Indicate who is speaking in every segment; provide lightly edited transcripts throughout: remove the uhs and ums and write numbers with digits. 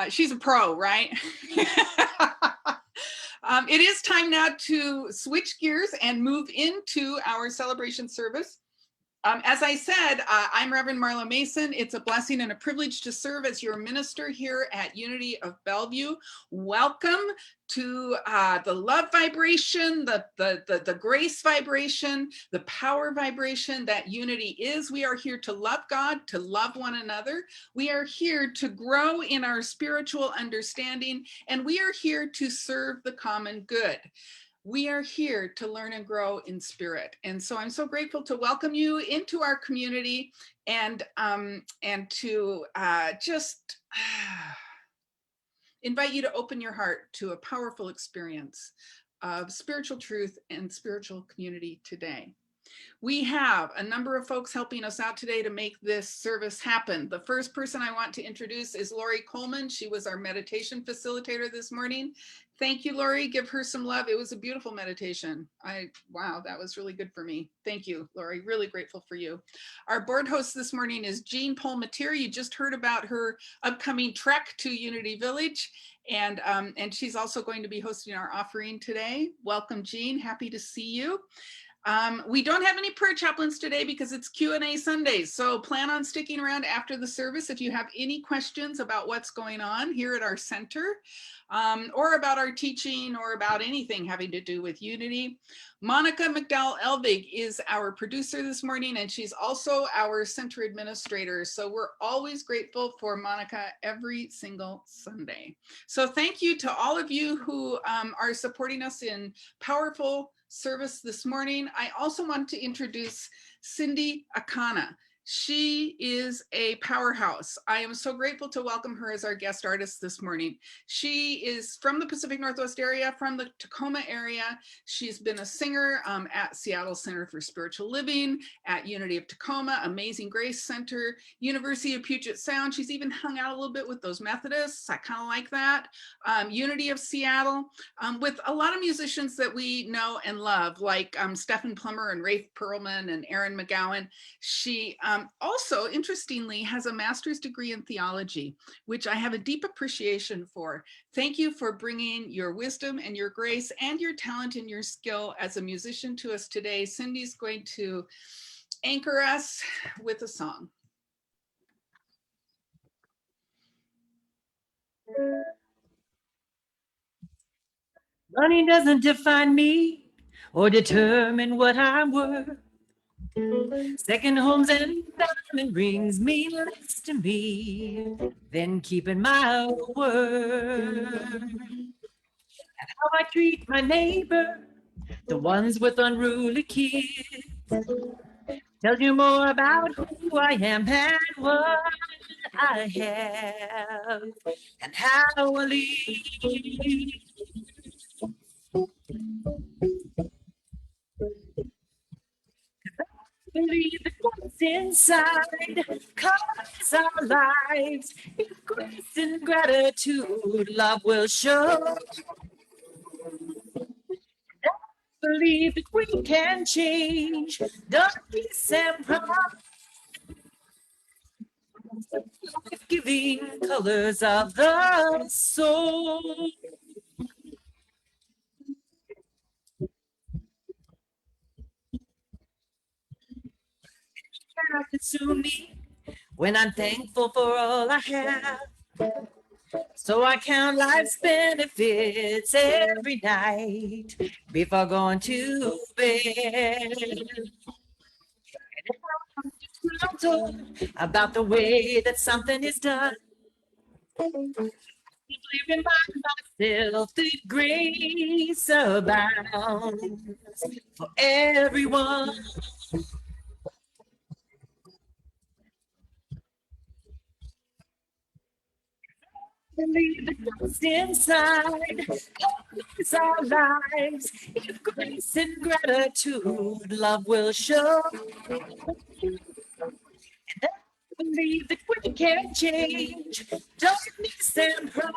Speaker 1: She's a pro, right? It is time now to switch gears and move into our celebration service. As I said, I'm Reverend Marla Mason. It's a blessing and a privilege to serve as your minister here at Unity of Bellevue. Welcome to the love vibration, the grace vibration, the power vibration that unity is. We are here to love God, to love one another. We are here to grow in our spiritual understanding, and we are here to serve the common good. We are here to learn and grow in spirit. And so I'm so grateful to welcome you into our community and to just invite you to open your heart to a powerful experience of spiritual truth and spiritual community today. We have a number of folks helping us out today to make this service happen. The first person I want to introduce is Lori Coleman. She was our meditation facilitator this morning. Thank you, Lori. Give her some love. It was a beautiful meditation. Wow, that was really good for me. Thank you, Lori. Really grateful for you. Our board host this morning is Jean Polmatier. You just heard about her upcoming trek to Unity Village. And she's also going to be hosting our offering today. Welcome, Jean. Happy to see you. We don't have any prayer chaplains today because it's Q&A Sundays. So plan on sticking around after the service if you have any questions about what's going on here at our center, or about our teaching or about anything having to do with Unity. Monica McDowell Elvig is our producer this morning, and she's also our center administrator. So we're always grateful for Monica every single Sunday. So thank you to all of you who are supporting us in powerful service this morning. I also want to introduce Cindy Akana. She is a powerhouse. I am so grateful to welcome her as our guest artist this morning. She is from the Pacific Northwest area, from the Tacoma area. She's been a singer at Seattle Center for Spiritual Living, at Unity of Tacoma, Amazing Grace Center, University of Puget Sound. She's even hung out a little bit with those Methodists. I kind of like that. Unity of Seattle, with a lot of musicians that we know and love, like Stephen Plummer and Rafe Perlman and Aaron McGowan. She also, interestingly, has a master's degree in theology, which I have a deep appreciation for. Thank you for bringing your wisdom and your grace and your talent and your skill as a musician to us today. Cindy's going to anchor us with a song.
Speaker 2: Money doesn't define me or determine what I'm worth. Second homes and diamond rings mean less to me than keeping my word. And how I treat my neighbor, the ones with unruly kids, tells you more about who I am and what I have and how I live. Believe that what's inside colors our lives. If grace and gratitude, love will show. Believe that we can change darkness and pride. Giving colors of the soul. Cannot consume me when I'm thankful for all I have. So I count life's benefits every night before going to bed. I'm told about the way that something is done. Remind myself that grace abounds for everyone. Believe that what's inside is our lives. If grace and gratitude, love will show. And I believe that we can change darkness and pride.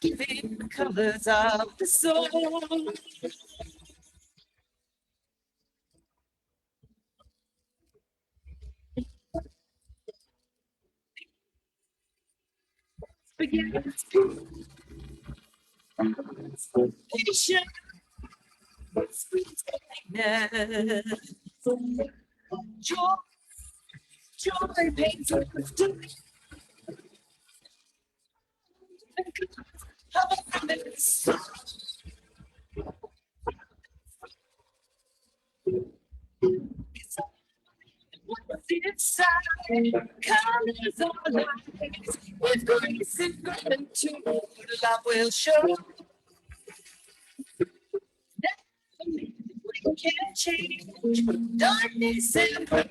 Speaker 2: Giving the colors of the soul. Begins patient, sweet kindness, joy, joy, pains, and happiness. What's inside colors of light with grace and gratitude. Love will show that we can change darkness and bright.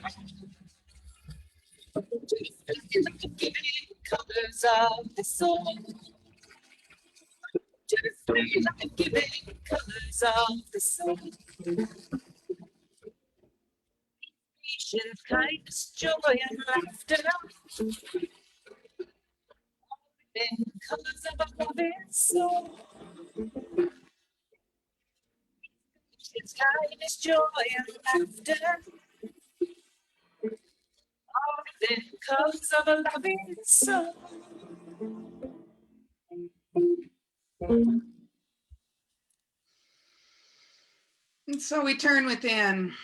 Speaker 2: Just the giving colors of the soul. Just the giving colors of the soul. Patience, kindness, joy, and laughter. In colors of a loving soul. Patience, kindness, joy, and laughter. All within colors of a loving soul.
Speaker 1: And so we turn within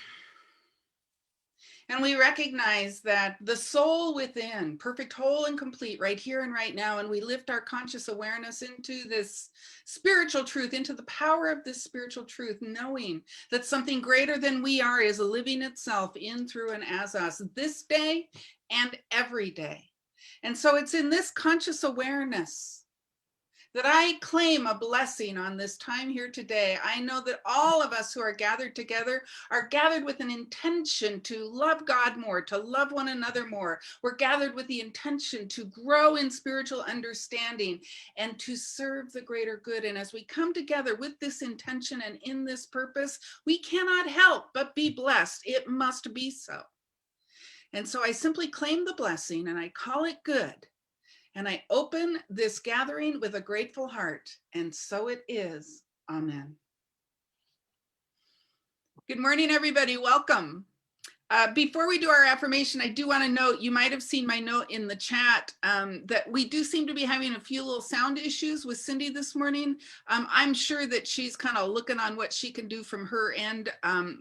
Speaker 1: and we recognize that the soul within, perfect, whole, and complete right here and right now, and we lift our conscious awareness into this spiritual truth, into the power of this spiritual truth, knowing that something greater than we are is living itself in, through, and as us this day and every day. And so it's in this conscious awareness that I claim a blessing on this time here today. I know that all of us who are gathered together are gathered with an intention to love God more, to love one another more. We're gathered with the intention to grow in spiritual understanding and to serve the greater good. And as we come together with this intention and in this purpose, we cannot help but be blessed. It must be so. And so I simply claim the blessing and I call it good. And I open this gathering with a grateful heart, and so it is. Amen. Good morning, everybody. Welcome. Before we do our affirmation, I do want to note, you might have seen my note in the chat that we do seem to be having a few little sound issues with Cindy this morning. I'm sure that she's kind of looking on what she can do from her end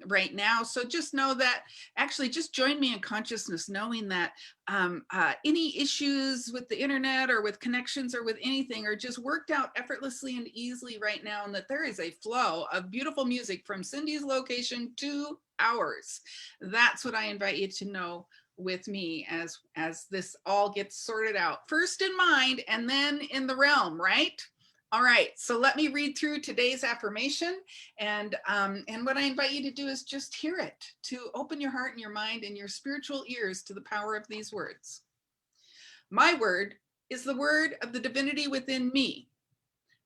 Speaker 1: right now. So just know that, actually just join me in consciousness, knowing that any issues with the internet or with connections or with anything are just worked out effortlessly and easily right now, and that there is a flow of beautiful music from Cindy's location to ours. That's what I invite you to know with me as this all gets sorted out, first in mind and then in the realm, right? All right, so let me read through today's affirmation, and what I invite you to do is just hear it, to open your heart and your mind and your spiritual ears to the power of these words. My word is the word of the divinity within me.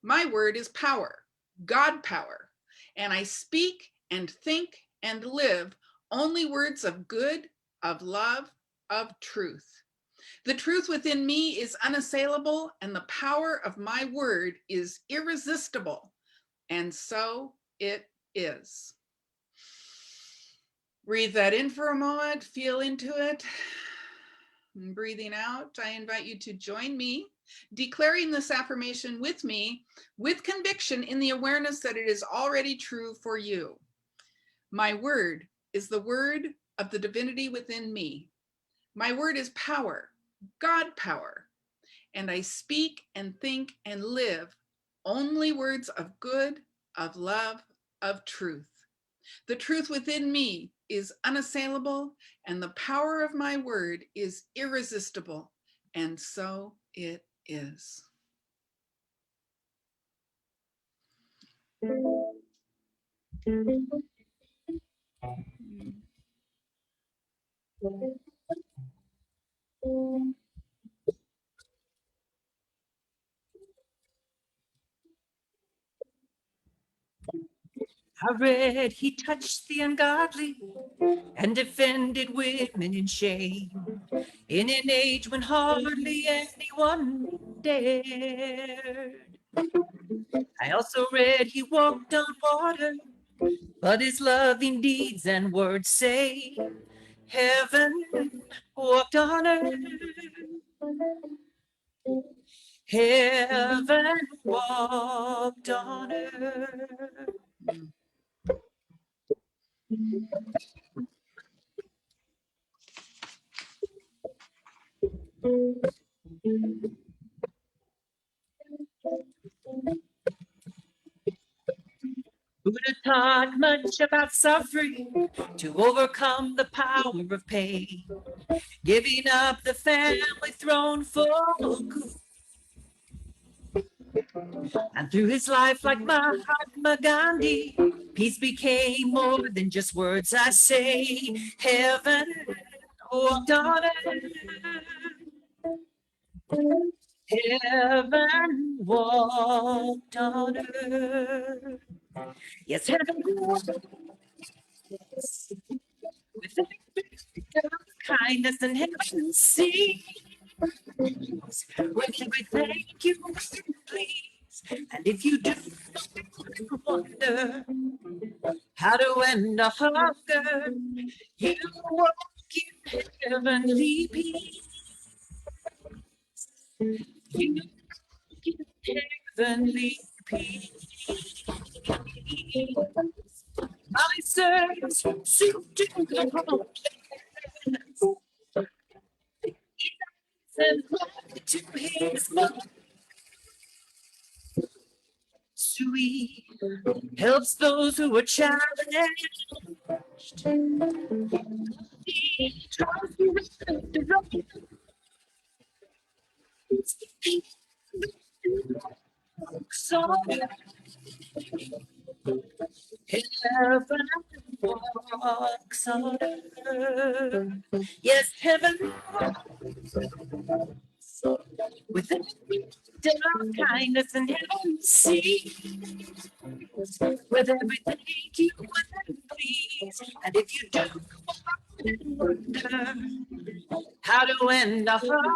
Speaker 1: My word is power, God power, and I speak and think and live only words of good, of love, of truth. The truth within me is unassailable, and the power of my word is irresistible. And so it is. Breathe that in for a moment, feel into it. And breathing out, I invite you to join me, declaring this affirmation with me, with conviction in the awareness that it is already true for you. My word is the word of the divinity within me. My word is power, God power, and I speak and think and live only words of good, of love, of truth. The truth within me is unassailable, and the power of my word is irresistible, and so it is.
Speaker 2: I read he touched the ungodly and defended women in shame in an age when hardly anyone dared. I also read he walked on water, but his loving deeds and words say heaven walked on earth. Heaven walked on earth.
Speaker 1: Mm.
Speaker 2: Buddha taught much about suffering to overcome the power of pain, giving up the family throne for good. And through his life, like Mahatma Gandhi, peace became more than just words I say. Heaven walked on earth. Heaven walked on earth. Yes, heaven walked with kindness and heaven see. With every thank you, please. And if you do wonder how to end a hunger, you walk in heavenly peace. You walk in heavenly peace. My servants suit to the home. And love to his love. Sweet helps those who are challenged. He tries to rid the road. So heaven walks on earth. Yes, heaven with a kindness and heaven see. With every thank you and please. And if you do wonder how to end a hunger,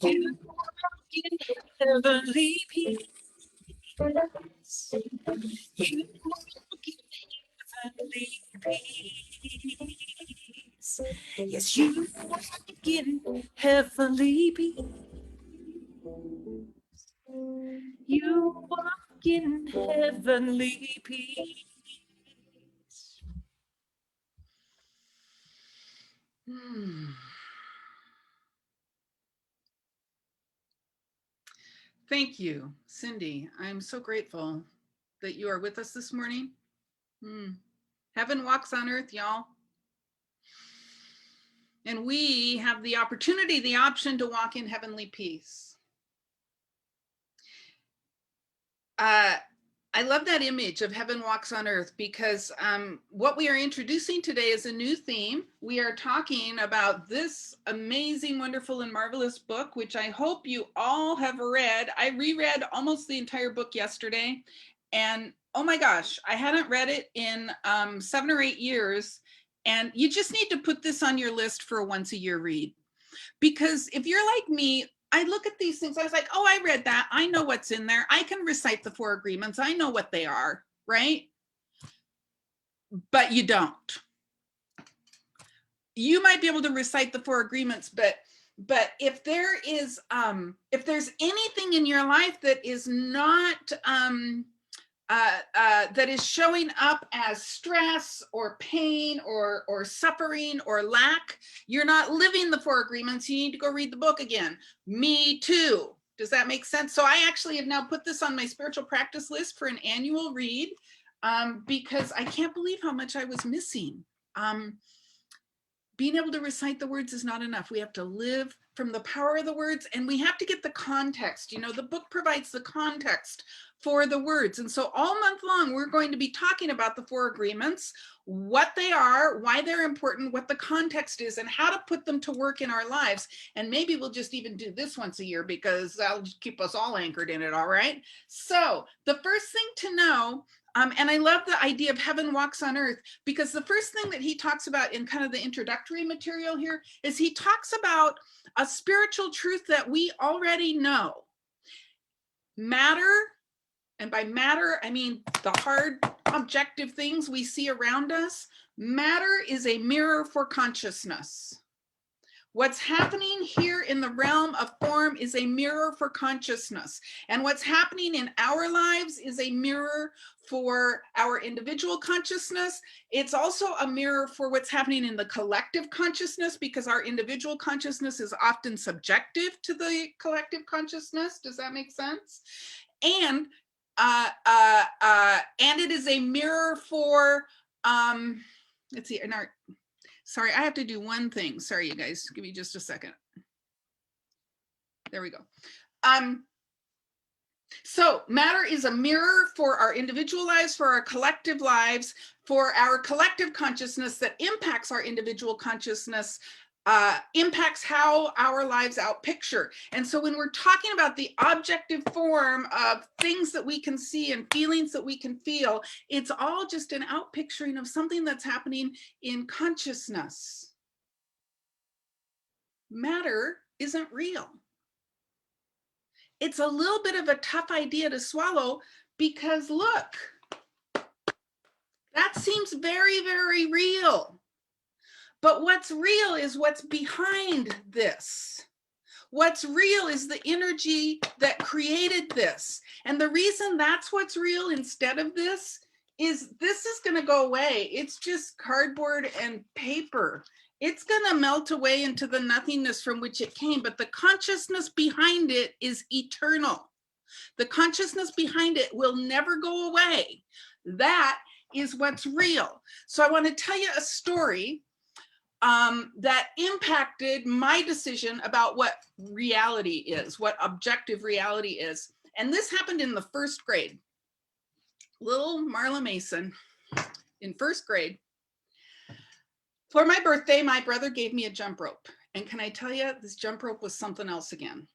Speaker 2: you walk in heavenly peace. You walk in heavenly peace. Yes, you walk in heavenly peace. You walk in heavenly peace.
Speaker 1: Hmm. Thank you, Cindy. I'm so grateful that you are with us this morning. Heaven walks on earth, y'all. And we have the opportunity, the option to walk in heavenly peace. I love that image of heaven walks on earth because what we are introducing today is a new theme. We are talking about this amazing, wonderful, and marvelous book, which I hope you all have read. I reread almost the entire book yesterday. And oh my gosh, I hadn't read it in 7 or 8 years. And you just need to put this on your list for a once a year read. Because if you're like me, I look at these things, I was like, oh, I read that. I know what's in there. I can recite the 4 agreements. I know what they are, right? But you don't. You might be able to recite the 4 agreements, but if there is, if there's anything in your life that is not, that is showing up as stress or pain or suffering or lack, you're not living the 4 agreements. You need to go read the book again. Me too. Does that make sense? So I actually have now put this on my spiritual practice list for an annual read because I can't believe how much I was missing. Being able to recite the words is not enough. We have to live from the power of the words, and we have to get the context. You know, the book provides the context for the words. And so all month long, we're going to be talking about the 4 agreements, what they are, why they're important, what the context is, and how to put them to work in our lives. And maybe we'll just even do this once a year because that'll keep us all anchored in it, all right? So the first thing to know, and I love the idea of heaven walks on earth, because the first thing that he talks about in kind of the introductory material here is he talks about a spiritual truth that we already know. Matter, and by matter, I mean the hard objective things we see around us. Matter is a mirror for consciousness. What's happening here in the realm of form is a mirror for consciousness. And what's happening in our lives is a mirror for our individual consciousness. It's also a mirror for what's happening in the collective consciousness, because our individual consciousness is often subjective to the collective consciousness. Does that make sense? And it is a mirror for, let's see, sorry, I have to do one thing. Sorry, you guys, give me just a second. There we go. So matter is a mirror for our individual lives, for our collective lives, for our collective consciousness that impacts our individual consciousness, impacts how our lives outpicture. And so when we're talking about the objective form of things that we can see and feelings that we can feel, it's all just an outpicturing of something that's happening in consciousness. Matter isn't real. It's a little bit of a tough idea to swallow, because look, that seems very, very real. But what's real is what's behind this. What's real is the energy that created this. And the reason that's what's real instead of this is going to go away. It's just cardboard and paper. It's going to melt away into the nothingness from which it came, but the consciousness behind it is eternal. The consciousness behind it will never go away. That is what's real. So I want to tell you a story that impacted my decision about what reality is, what objective reality is. And this happened in the first grade. Little Marla Mason in first grade. For my birthday, my brother gave me a jump rope. And can I tell you, this jump rope was something else again.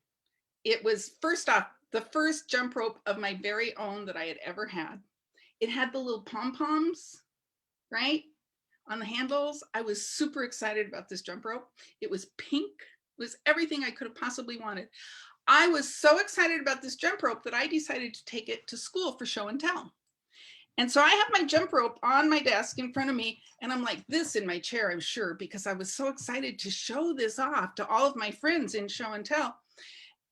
Speaker 1: It was, first off, the first jump rope of my very own that I had ever had. It had the little pom-poms, right, on the handles. I was super excited about this jump rope. It was pink. It was everything I could have possibly wanted. I was so excited about this jump rope that I decided to take it to school for show and tell. And so I have my jump rope on my desk in front of me, and I'm like this in my chair, I'm sure, because I was so excited to show this off to all of my friends in show and tell.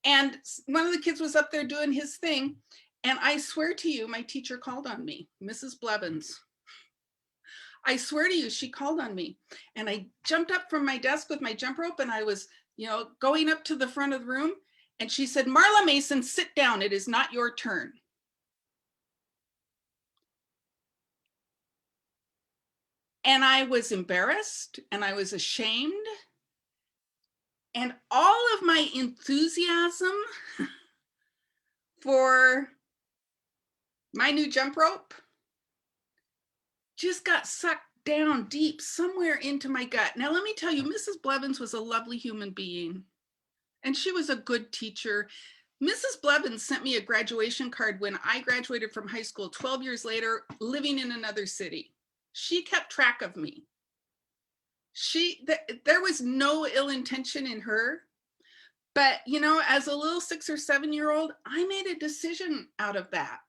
Speaker 1: And one of the kids was up there doing his thing. And I swear to you, my teacher called on me, Mrs. Blevins. I swear to you, she called on me. And I jumped up from my desk with my jump rope, and I was, going up to the front of the room. And she said, "Marla Mason, sit down. It is not your turn." And I was embarrassed and I was ashamed. And all of my enthusiasm for my new jump rope just got sucked down deep somewhere into my gut. Now, let me tell you, Mrs. Blevins was a lovely human being, and she was a good teacher. Mrs. Blevins sent me a graduation card when I graduated from high school 12 years later, living in another city. She kept track of me. There was no ill intention in her, but as a little 6 or 7 year old, I made a decision out of that.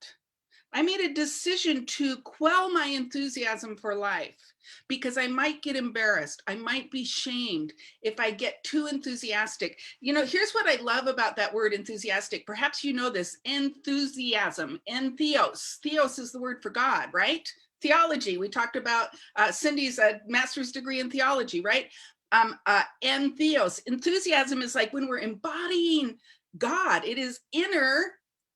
Speaker 1: I made a decision to quell my enthusiasm for life, because I might get embarrassed. I might be shamed if I get too enthusiastic. Here's what I love about that word enthusiastic. Perhaps you know this: enthusiasm, entheos. Theos is the word for God, right? Theology. We talked about Cindy's master's degree in theology, right? Entheos. Enthusiasm is like when we're embodying God. It is inner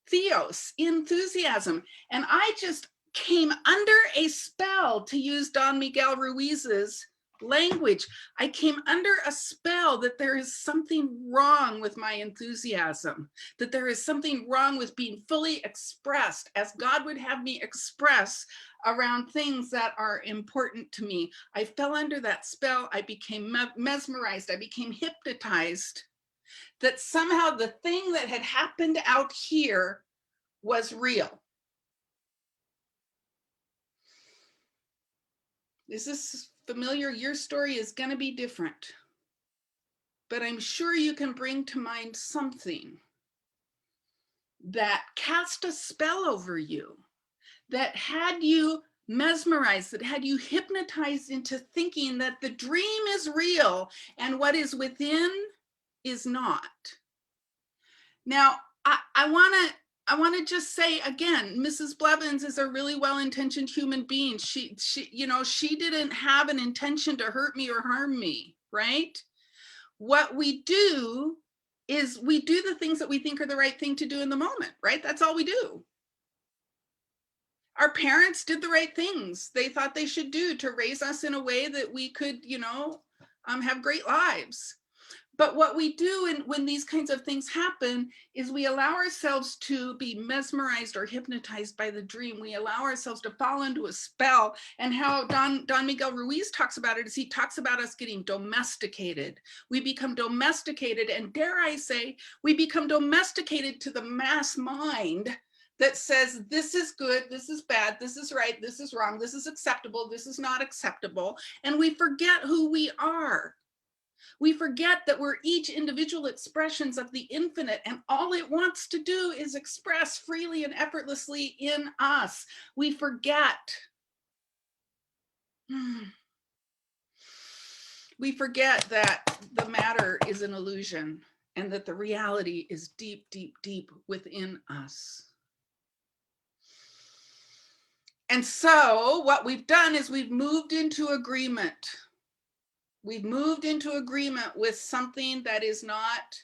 Speaker 1: theos, enthusiasm. And I just came under a spell, to use Don Miguel Ruiz's language. I came under a spell that there is something wrong with my enthusiasm, that there is something wrong with being fully expressed as God would have me express around things that are important to me. I fell under that spell. I became mesmerized. I became hypnotized, that somehow the thing that had happened out here was real. Is this familiar? Your story is going to be different, but I'm sure you can bring to mind something that cast a spell over you, that had you mesmerized, that had you hypnotized into thinking that the dream is real and what is within is not. Now, I want to just say again, Mrs. Blevins is a really well-intentioned human being. She didn't have an intention to hurt me or harm me, right? What we do is we do the things that we think are the right thing to do in the moment, right? That's all we do. Our parents did the right things they thought they should do to raise us in a way that we could, have great lives. But what we do when these kinds of things happen is we allow ourselves to be mesmerized or hypnotized by the dream. We allow ourselves to fall into a spell. And how Don Miguel Ruiz talks about it is he talks about us getting domesticated. We become domesticated, and dare I say, we become domesticated to the mass mind that says this is good, this is bad, this is right, this is wrong, this is acceptable, this is not acceptable. And we forget who we are. We forget that we're each individual expressions of the infinite, and all it wants to do is express freely and effortlessly in us. We forget. We forget that the matter is an illusion and that the reality is deep, deep, deep within us. And so what we've done is we've moved into agreement. We've moved into agreement with something that is not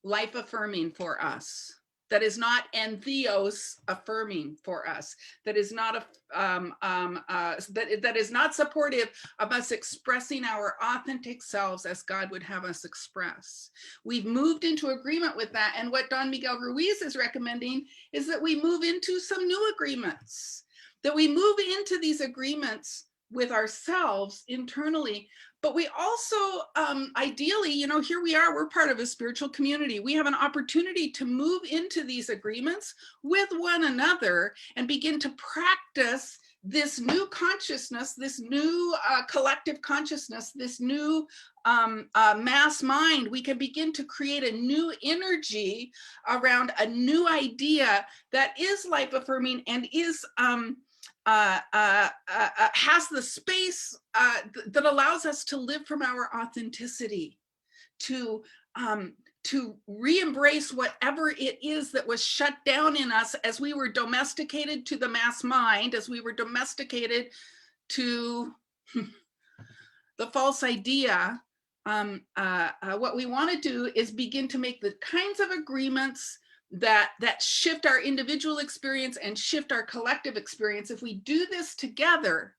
Speaker 1: life affirming for us, that is not entheos affirming for us, that is not that is not supportive of us expressing our authentic selves as God would have us express. We've moved into agreement with that, and what Don Miguel Ruiz is recommending is that we move into some new agreements, that we move into these agreements with ourselves internally. But we also, ideally, here we are, we're part of a spiritual community. We have an opportunity to move into these agreements with one another and begin to practice this new consciousness, this new collective consciousness, this new mass mind. We can begin to create a new energy around a new idea that is life affirming and is has the space that allows us to live from our authenticity, to re-embrace whatever it is that was shut down in us as we were domesticated to the mass mind, as we were domesticated to the false idea. What we want to do is begin to make the kinds of agreements that shift our individual experience and shift our collective experience. If we do this together,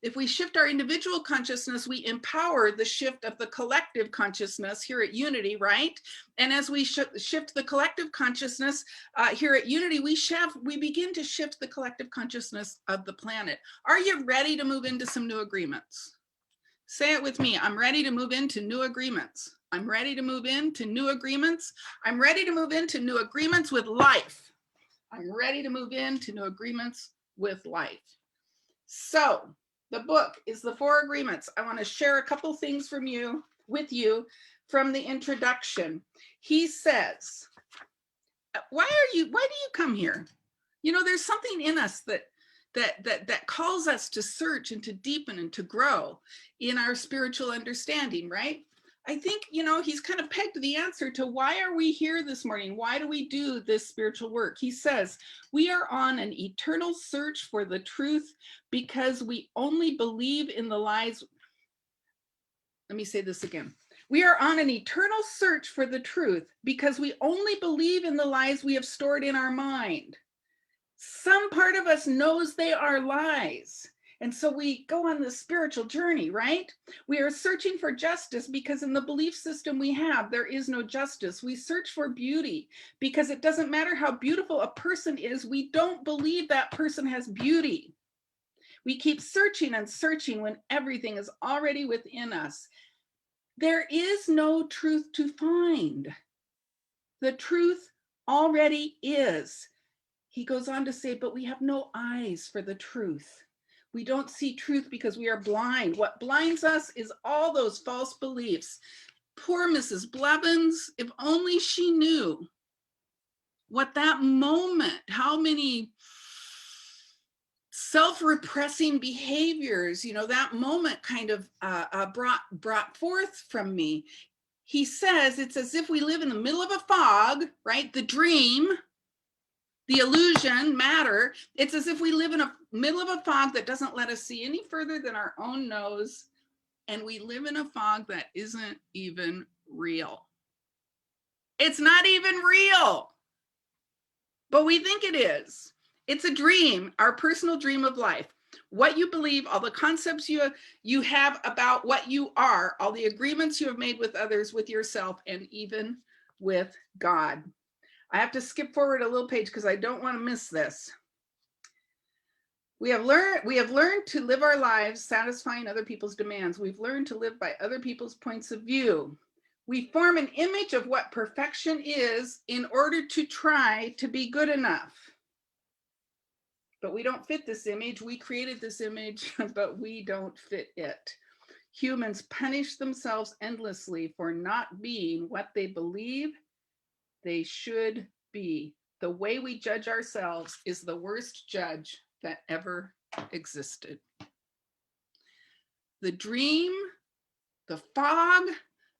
Speaker 1: if we shift our individual consciousness, we empower the shift of the collective consciousness here at Unity, right? And as we shift the collective consciousness here at Unity, we begin to shift the collective consciousness of the planet. Are you ready to move into some new agreements? Say it with me. I'm ready to move into new agreements. I'm ready to move into new agreements. I'm ready to move into new agreements with life. I'm ready to move into new agreements with life. So the book is The Four Agreements. I want to share a couple things with you from the introduction. He says, why do you come here? There's something in us that calls us to search and to deepen and to grow in our spiritual understanding, right? I think, he's kind of pegged the answer to why are we here this morning? Why do we do this spiritual work? He says, we are on an eternal search for the truth because we only believe in the lies. Let me say this again. We are on an eternal search for the truth because we only believe in the lies we have stored in our mind. Some part of us knows they are lies. And so we go on this spiritual journey, right? We are searching for justice because in the belief system we have, there is no justice. We search for beauty because it doesn't matter how beautiful a person is. We don't believe that person has beauty. We keep searching and searching when everything is already within us. There is no truth to find. The truth already is. He goes on to say, but we have no eyes for the truth. We don't see truth because we are blind. What blinds us is all those false beliefs. Poor Mrs. Blevins, if only she knew what that moment, how many self-repressing behaviors, that moment kind of brought forth from me. he says it's as if we live in the middle of a fog, right? The dream, the illusion, matter. It's as if we live in a middle of a fog that doesn't let us see any further than our own nose. And we live in a fog that isn't even real. It's not even real, but we think it is. It's a dream, our personal dream of life. What you believe, all the concepts you have about what you are, all the agreements you have made with others, with yourself, and even with God. I have to skip forward a little page because I don't want to miss this. We have learned to live our lives satisfying other people's demands. We've learned to live by other people's points of view. We form an image of what perfection is in order to try to be good enough. But we don't fit this image. We created this image, but we don't fit it. Humans punish themselves endlessly for not being what they believe they should be. The way we judge ourselves is the worst judge that ever existed. The dream, the fog,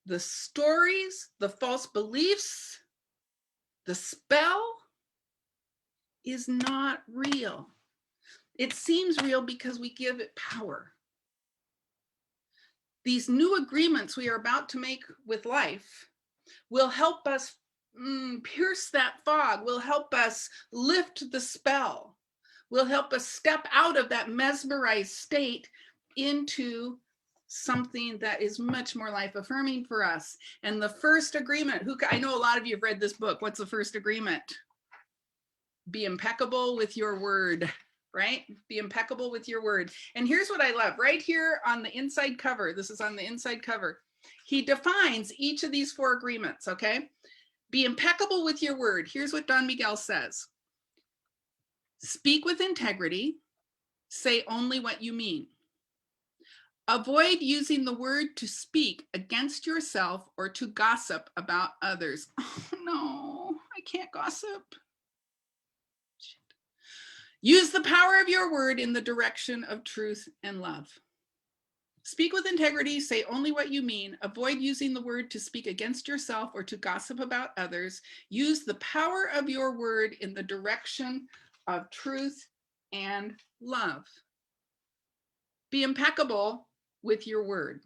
Speaker 1: the stories, the false beliefs, the spell is not real. It seems real because we give it power. These new agreements we are about to make with life will help us pierce that fog, will help us lift the spell, will help us step out of that mesmerized state into something that is much more life affirming for us. And the first agreement, I know a lot of you have read this book. What's the first agreement? Be impeccable with your word, right? Be impeccable with your word. And here's what I love right here on the inside cover. This is on the inside cover. He defines each of these 4 agreements, okay? Be impeccable with your word. Here's what Don Miguel says. Speak with integrity. Say only what you mean. Avoid using the word to speak against yourself or to gossip about others. Oh no, I can't gossip. Shit. Use the power of your word in the direction of truth and love. Speak with integrity, say only what you mean. Avoid using the word to speak against yourself or to gossip about others. Use the power of your word in the direction of truth and love. Be impeccable with your word.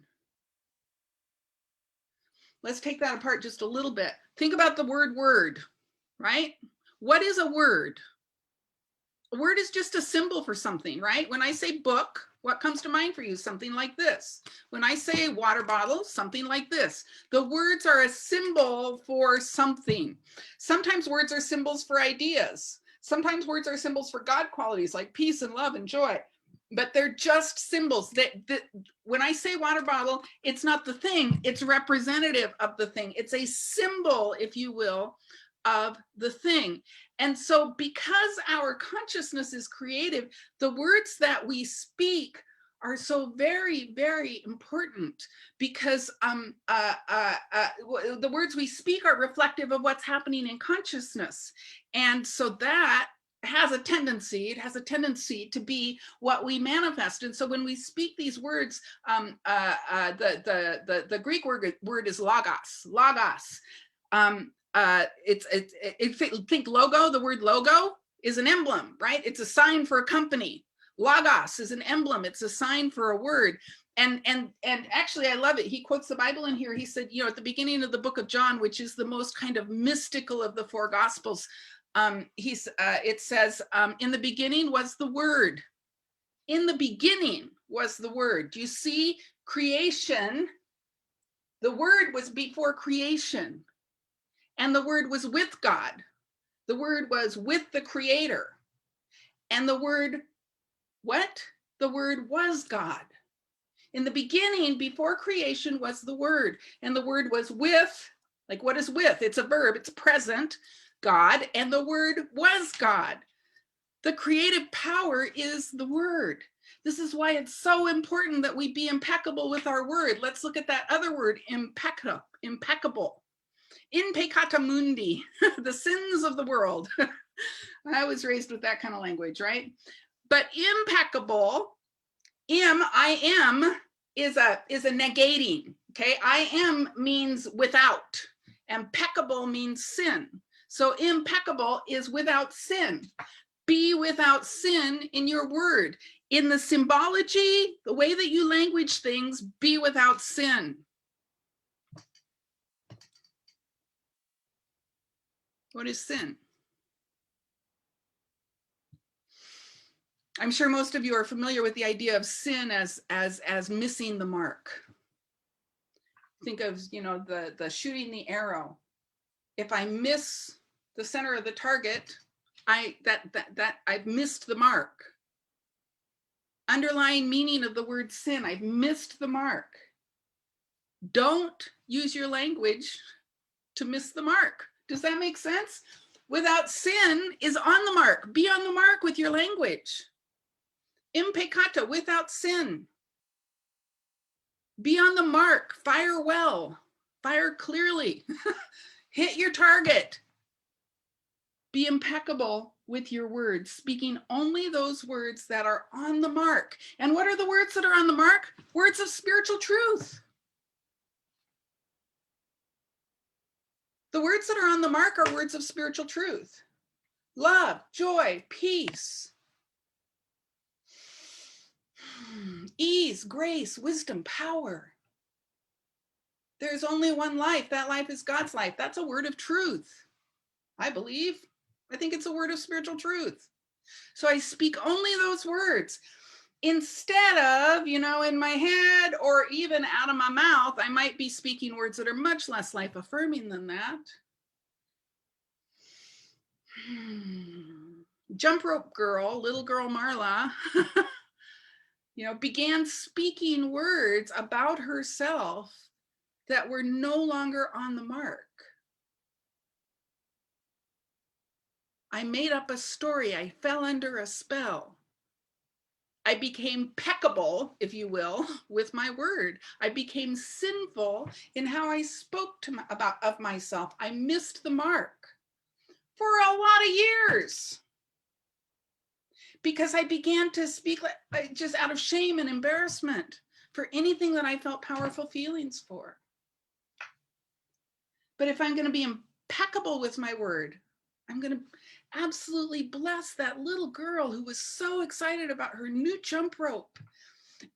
Speaker 1: Let's take that apart just a little bit. Think about the word, right? What is a word? A word is just a symbol for something, right? When I say book, what comes to mind for you? Something like this. When I say water bottle, something like this. The words are a symbol for something. Sometimes words are symbols for ideas. Sometimes words are symbols for God qualities like peace and love and joy. But they're just symbols. When I say water bottle, it's not the thing. It's representative of the thing. It's a symbol, if you will, of the thing. And so because our consciousness is creative, the words that we speak are so very, very important because the words we speak are reflective of what's happening in consciousness. And so that has a tendency to be what we manifest. And so when we speak these words, the Greek word is logos. Think logo. The word logo is an emblem, right? It's a sign for a company. Logos is an emblem. It's a sign for a word. And actually, I love it. He quotes the Bible in here. He said, at the beginning of the book of John, which is the most kind of mystical of the 4 Gospels, it says, in the beginning was the Word. In the beginning was the Word. Do you see creation? The Word was before creation. And the Word was with God. The Word was with the Creator. And the Word, what? The Word was God. In the beginning, before creation, was the Word. And the Word was with, like what is with? It's a verb, it's present, God. And the Word was God. The creative power is the Word. This is why it's so important that we be impeccable with our word. Let's look at that other word, impeccable. In peccata mundi, the sins of the world. I was raised with that kind of language, right? But impeccable, I am is a negating. Okay, I am means without. Impeccable means sin. So impeccable is without sin. Be without sin in your word. In the symbology, the way that you language things, be without sin. What is sin? I'm sure most of you are familiar with the idea of sin as missing the mark. Think of, you know, the shooting the arrow. If I miss the center of the target, I've missed the mark. Underlying meaning of the word sin, I've missed the mark. Don't use your language to miss the mark. Does that make sense? Without sin is on the mark. Be on the mark with your language. Impeccata, without sin. Be on the mark. Fire well. Fire clearly. Hit your target. Be impeccable with your words, speaking only those words that are on the mark. And what are the words that are on the mark? Words of spiritual truth. The words that are on the mark are words of spiritual truth. Love, joy, peace, ease, grace, wisdom, power. There's only one life. That life is God's life. That's a word of truth, I believe. I think it's a word of spiritual truth. So I speak only those words. Instead of, you know, in my head or even out of my mouth, I might be speaking words that are much less life affirming than that. Jump rope girl, little girl Marla, you know, began speaking words about herself that were no longer on the mark. I made up a story. I fell under a spell. I became peccable, if you will, with my word. I became sinful in how I spoke to of myself. I missed the mark for a lot of years because I began to speak like, just out of shame and embarrassment for anything that I felt powerful feelings for. But if I'm going to be impeccable with my word, I'm going to absolutely bless that little girl who was so excited about her new jump rope.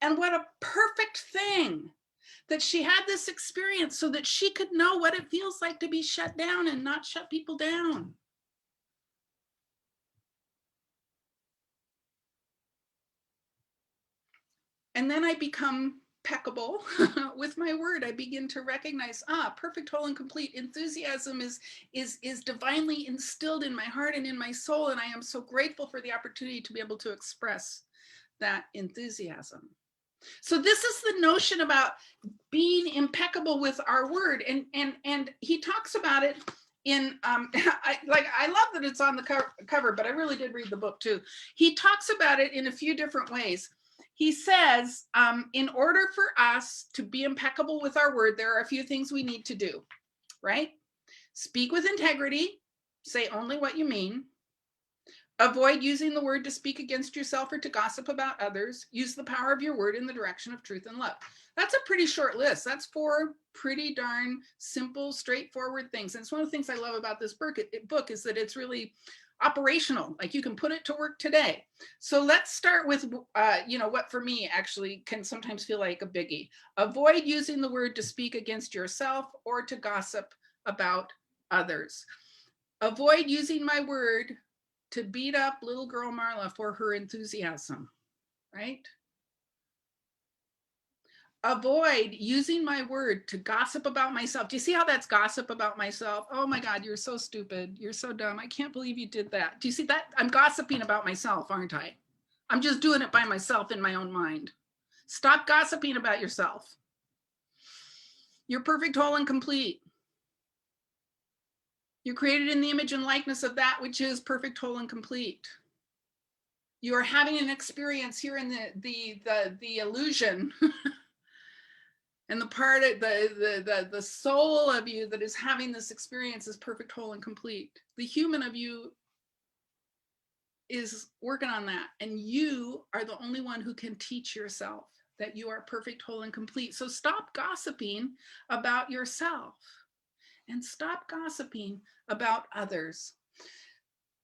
Speaker 1: And what a perfect thing that she had this experience so that she could know what it feels like to be shut down and not shut people down. And then I become impeccable with my word. I begin to recognize, perfect, whole, and complete. Enthusiasm is divinely instilled in my heart and in my soul. And I am so grateful for the opportunity to be able to express that enthusiasm. So this is the notion about being impeccable with our word. And he talks about it in, I love that it's on the cover, but I really did read the book too. He talks about it in a few different ways. He says, in order for us to be impeccable with our word, there are a few things we need to do, right? Speak with integrity, say only what you mean. Avoid using the word to speak against yourself or to gossip about others. Use the power of your word in the direction of truth and love. That's a pretty short list. That's 4 pretty darn simple, straightforward things. And it's one of the things I love about this book is that it's really operational. Like you can put it to work today. So let's start with, what for me actually can sometimes feel like a biggie. Avoid using the word to speak against yourself or to gossip about others. Avoid using my word to beat up little girl Marla for her enthusiasm, right? Avoid using my word to gossip about myself. Do you see how that's gossip about myself? Oh my God, you're so stupid. You're so dumb. I can't believe you did that. Do you see that? I'm gossiping about myself, aren't I? I'm just doing it by myself in my own mind. Stop gossiping about yourself. You're perfect, whole, and complete. You're created in the image and likeness of that which is perfect, whole, and complete. You are having an experience here in the illusion and the part of the soul of you that is having this experience is perfect, whole, and complete. The human of you is working on that, and you are the only one who can teach yourself that you are perfect, whole, and complete. So stop gossiping about yourself and stop gossiping about others.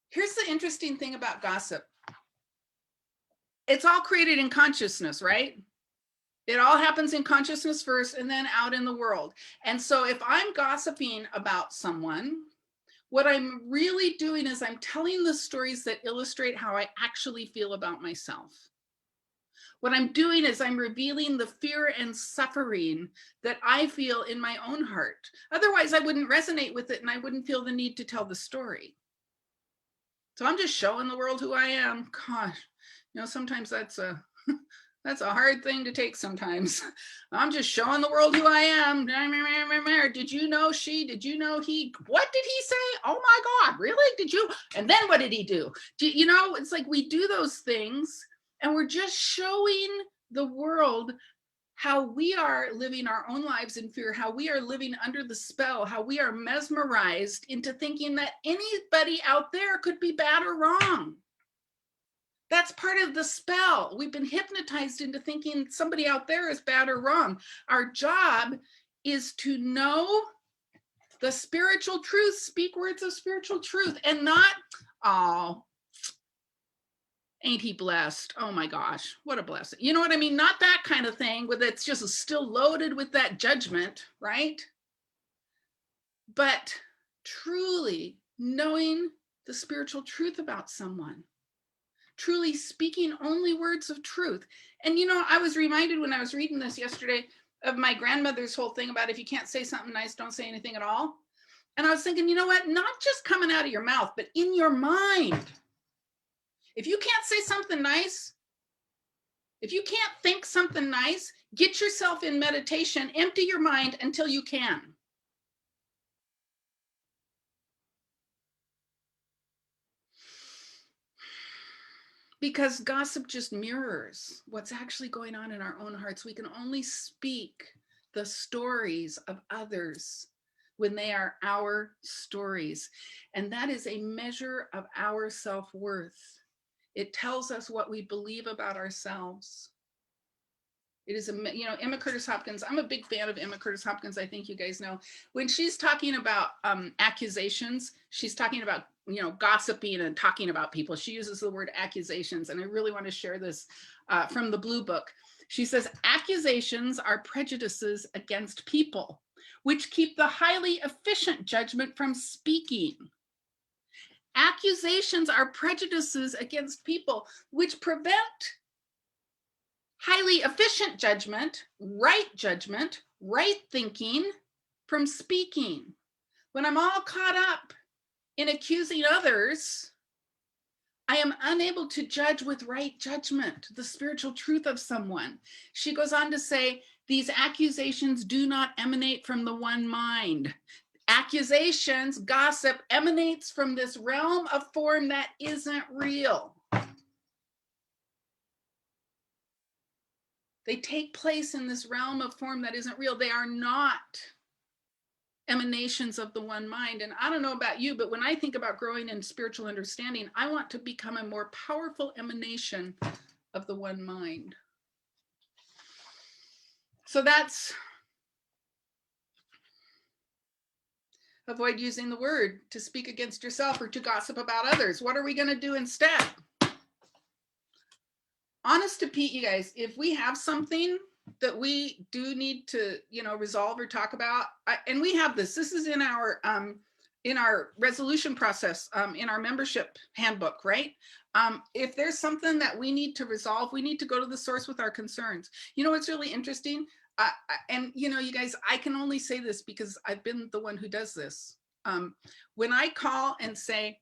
Speaker 1: Here's the interesting thing about gossip. It's all created in consciousness, right? It all happens in consciousness first and then out in the world. And so if I'm gossiping about someone, what I'm really doing is I'm telling the stories that illustrate how I actually feel about myself. What I'm doing is I'm revealing the fear and suffering that I feel in my own heart. Otherwise, I wouldn't resonate with it and I wouldn't feel the need to tell the story. So I'm just showing the world who I am. Gosh, sometimes that's a hard thing to take sometimes. I'm just showing the world who I am. Did you know she? Did you know he? What did he say? Oh my God, really? Did you? And then what did he do? It's like we do those things and we're just showing the world how we are living our own lives in fear, how we are living under the spell, how we are mesmerized into thinking that anybody out there could be bad or wrong. That's part of the spell. We've been hypnotized into thinking somebody out there is bad or wrong. Our job is to know the spiritual truth, speak words of spiritual truth, and not, oh, ain't he blessed? Oh my gosh, what a blessing. You know what I mean? Not that kind of thing with it's just still loaded with that judgment, right? But truly knowing the spiritual truth about someone. Truly speaking only words of truth. And I was reminded when I was reading this yesterday of my grandmother's whole thing about if you can't say something nice, don't say anything at all. And I was thinking, you know what? Not just coming out of your mouth, but in your mind. If you can't say something nice, if you can't think something nice, get yourself in meditation, empty your mind until you can. Because gossip just mirrors what's actually going on in our own hearts. We can only speak the stories of others when they are our stories. And that is a measure of our self-worth. It tells us what we believe about ourselves. It is, Emma Curtis Hopkins. I'm a big fan of Emma Curtis Hopkins. I think you guys know. When she's talking about accusations, she's talking about, gossiping and talking about people. She uses the word accusations. And I really want to share this from the Blue Book. She says, accusations are prejudices against people, which keep the highly efficient judgment from speaking. Accusations are prejudices against people, which prevent highly efficient judgment, right thinking from speaking. When I'm all caught up in accusing others, I am unable to judge with right judgment the spiritual truth of someone. She goes on to say, these accusations do not emanate from the one mind. Accusations, gossip emanates from this realm of form that isn't real. They take place in this realm of form that isn't real. They are not emanations of the one mind. And I don't know about you, but when I think about growing in spiritual understanding, I want to become a more powerful emanation of the one mind. So that's avoid using the word to speak against yourself or to gossip about others. What are we going to do instead? Honest to Pete, you guys, if we have something that we do need to, resolve or talk about, and we have this is in our resolution process, in our membership handbook, right? If there's something that we need to resolve, we need to go to the source with our concerns. What's really interesting, and you guys, I can only say this because I've been the one who does this. When I call and say,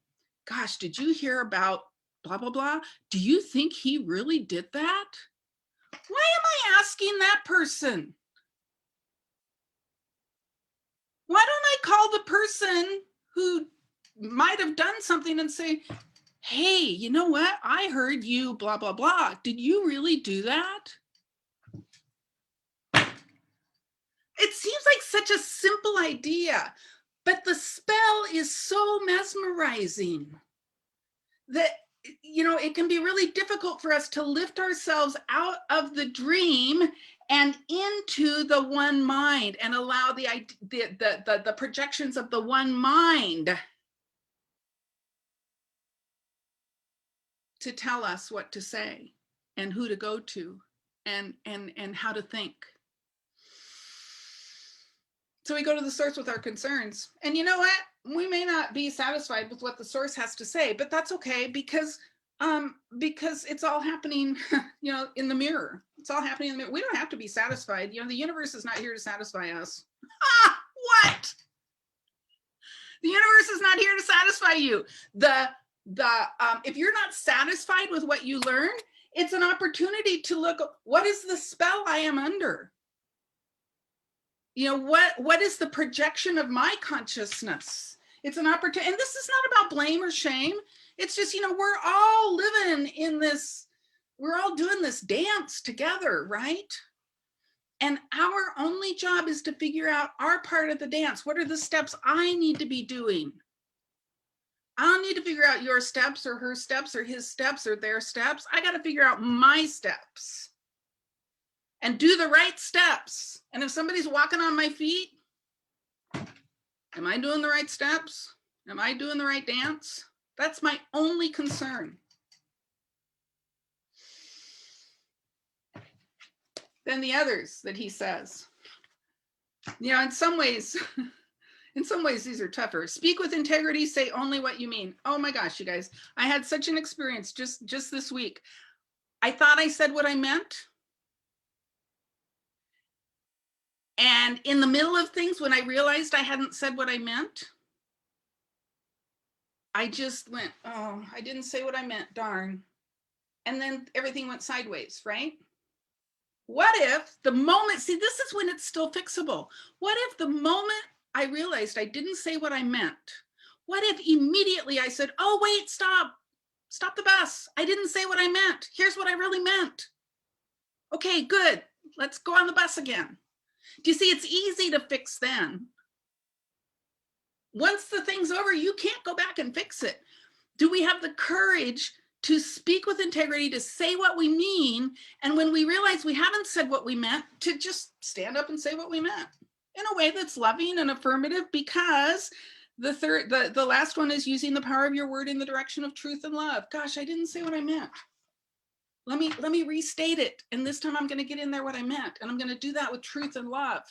Speaker 1: gosh, did you hear about blah, blah, blah? Do you think he really did that? Why am I asking that person? Why don't I call the person who might have done something and say, hey, you know what? I heard you blah, blah, blah. Did you really do that? It seems like such a simple idea, but the spell is so mesmerizing that you know, it can be really difficult for us to lift ourselves out of the dream and into the one mind and allow the projections of the one mind to tell us what to say and who to go to and how to think. So we go to the source with our concerns. And you know what? We may not be satisfied with what the source has to say, but that's okay because it's all happening, you know, in the mirror. It's all happening in the mirror. We don't have to be satisfied. You know, the universe is not here to satisfy us. Ah, what? The universe is not here to satisfy you. If you're not satisfied with what you learn, it's an opportunity to look, what is the spell I am under? You know, what is the projection of my consciousness? It's an opportunity, and this is not about blame or shame. It's just, you know, we're all living in this, we're all doing this dance together, right? And our only job is to figure out our part of the dance. What are the steps I need to be doing? I don't need to figure out your steps or her steps or his steps or their steps. I got to figure out my steps and do the right steps. And if somebody's walking on my feet, am I doing the right steps? Am I doing the right dance? That's my only concern. Then the others that he says, you know, in some ways, these are tougher. Speak with integrity, say only what you mean. Oh my gosh, you guys, I had such an experience just this week. I thought I said what I meant. And in the middle of things, when I realized I hadn't said what I meant, I just went, oh, I didn't say what I meant, darn. And then everything went sideways, right? What if the moment, see, this is when it's still fixable. What if the moment I realized I didn't say what I meant, what if immediately I said, oh, wait, stop the bus. I didn't say what I meant. Here's what I really meant. Okay, good. Let's go on the bus again. Do you see, it's easy to fix then. Once the thing's over, you can't go back and fix it. Do we have the courage to speak with integrity, to say what we mean, and when we realize we haven't said what we meant, to just stand up and say what we meant in a way that's loving and affirmative? Because the last one is using the power of your word in the direction of truth and love. Gosh, I didn't say what I meant. Let me restate it, and this time I'm going to get in there what I meant, and I'm going to do that with truth and love.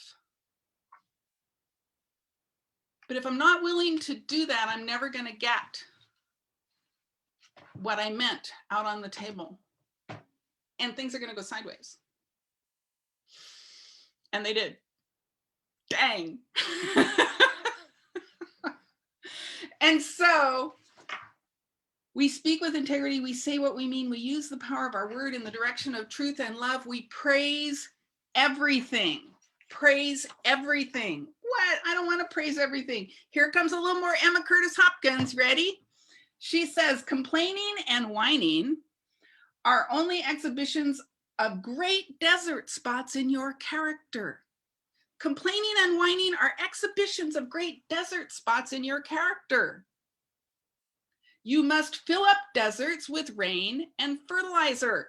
Speaker 1: But if I'm not willing to do that, I'm never going to get what I meant out on the table. And things are going to go sideways. And they did. Dang. And so we speak with integrity. We say what we mean. We use the power of our word in the direction of truth and love. We praise everything. Praise everything. What? I don't want to praise everything. Here comes a little more Emma Curtis Hopkins. Ready? She says, complaining and whining are only exhibitions of great desert spots in your character. Complaining and whining are exhibitions of great desert spots in your character. You must fill up deserts with rain and fertilizer.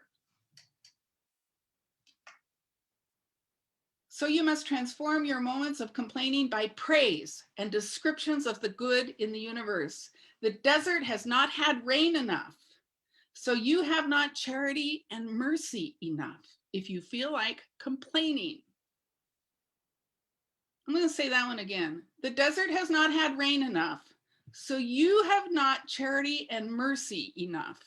Speaker 1: So you must transform your moments of complaining by praise and descriptions of the good in the universe. The desert has not had rain enough, so you have not charity and mercy enough if you feel like complaining. I'm going to say that one again. The desert has not had rain enough, so you have not charity and mercy enough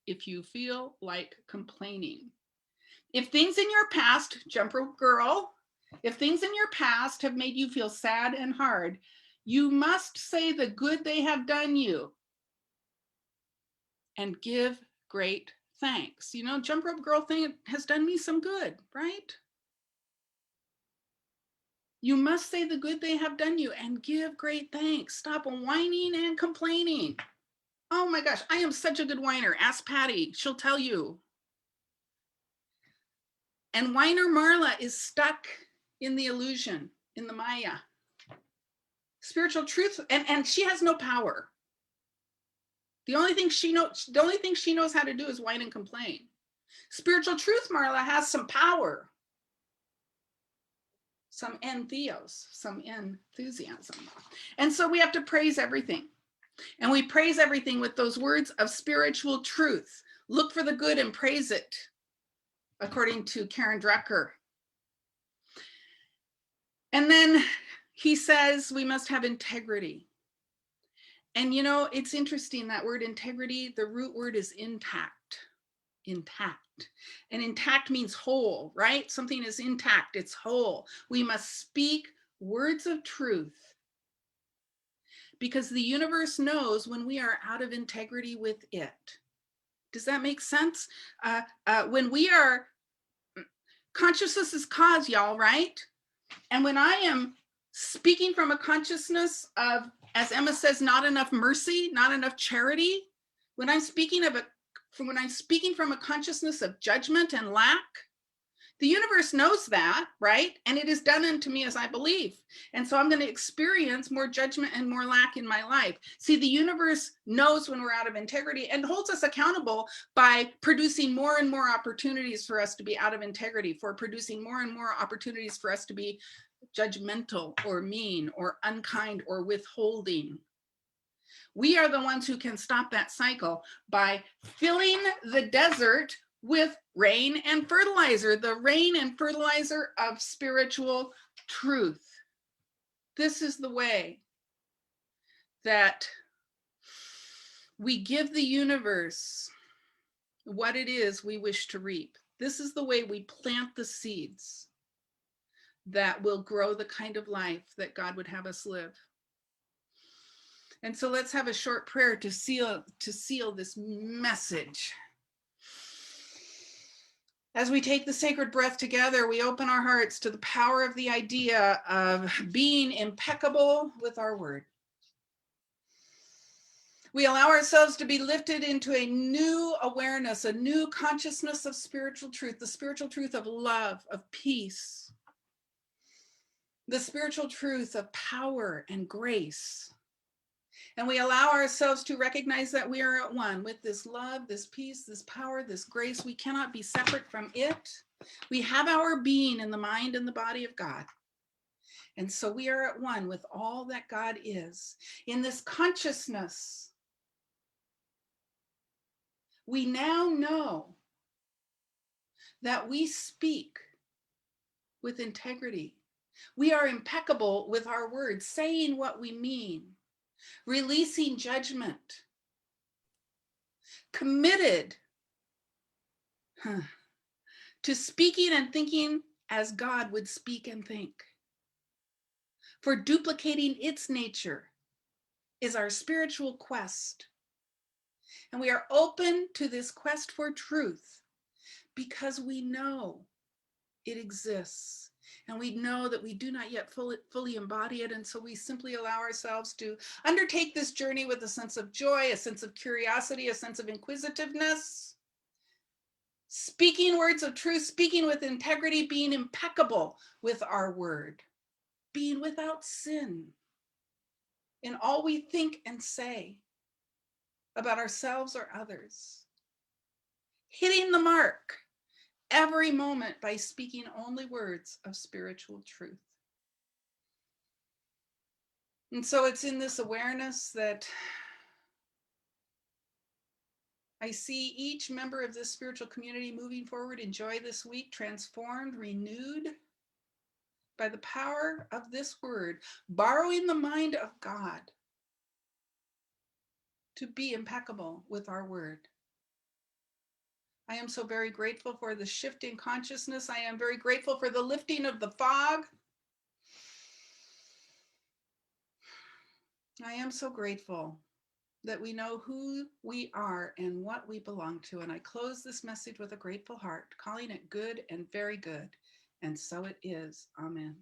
Speaker 1: if you feel like complaining. If things in your past, jump rope girl, if things in your past have made you feel sad and hard, you must say the good they have done you and give great thanks. You know, jump rope girl thing has done me some good, right? You must say the good they have done you and give great thanks. Stop whining and complaining. Oh my gosh, I am such a good whiner. Ask Patty, she'll tell you. And whiner Marla is stuck in the illusion, in the Maya. Spiritual truth, and she has no power. The only thing she knows how to do is whine and complain. Spiritual truth, Marla, has some power, some entheos, some enthusiasm. And so we have to praise everything. And we praise everything with those words of spiritual truth. Look for the good and praise it, according to Karen Drucker. And then he says we must have integrity. And you know, it's interesting, that word integrity, the root word is intact. Intact. And intact means whole, right? Something is intact, it's whole. We must speak words of truth, because the universe knows when we are out of integrity with it. Does that make sense? When we are, consciousness is cause, y'all, right? And when I am speaking from a consciousness of, as Emma says, not enough mercy, not enough charity, when I'm speaking from a consciousness of judgment and lack, the universe knows that, right? And it is done unto me as I believe. And so I'm going to experience more judgment and more lack in my life. See, the universe knows when we're out of integrity and holds us accountable by producing more and more opportunities for us to be out of integrity, for producing more and more opportunities for us to be judgmental or mean or unkind or withholding. We are the ones who can stop that cycle by filling the desert with rain and fertilizer, the rain and fertilizer of spiritual truth. This is the way that we give the universe what it is we wish to reap. This is the way we plant the seeds that will grow the kind of life that God would have us live. And so let's have a short prayer to seal this message. As we take the sacred breath together, we open our hearts to the power of the idea of being impeccable with our word. We allow ourselves to be lifted into a new awareness, a new consciousness of spiritual truth, the spiritual truth of love, of peace, the spiritual truth of power and grace. And we allow ourselves to recognize that we are at one with this love, this peace, this power, this grace. We cannot be separate from it. We have our being in the mind and the body of God. And so we are at one with all that God is. In this consciousness, we now know that we speak with integrity. We are impeccable with our words, saying what we mean, releasing judgment, committed to speaking and thinking as God would speak and think. For duplicating its nature is our spiritual quest. And we are open to this quest for truth because we know it exists. And we know that we do not yet fully embody it. And so we simply allow ourselves to undertake this journey with a sense of joy, a sense of curiosity, a sense of inquisitiveness, speaking words of truth, speaking with integrity, being impeccable with our word, being without sin in all we think and say about ourselves or others, hitting the mark every moment by speaking only words of spiritual truth. And so it's in this awareness that I see each member of this spiritual community moving forward in joy this week, transformed, renewed by the power of this word, borrowing the mind of God to be impeccable with our word. I am so very grateful for the shift in consciousness. I am very grateful for the lifting of the fog. I am so grateful that we know who we are and what we belong to. And I close this message with a grateful heart, calling it good and very good. And so it is. Amen.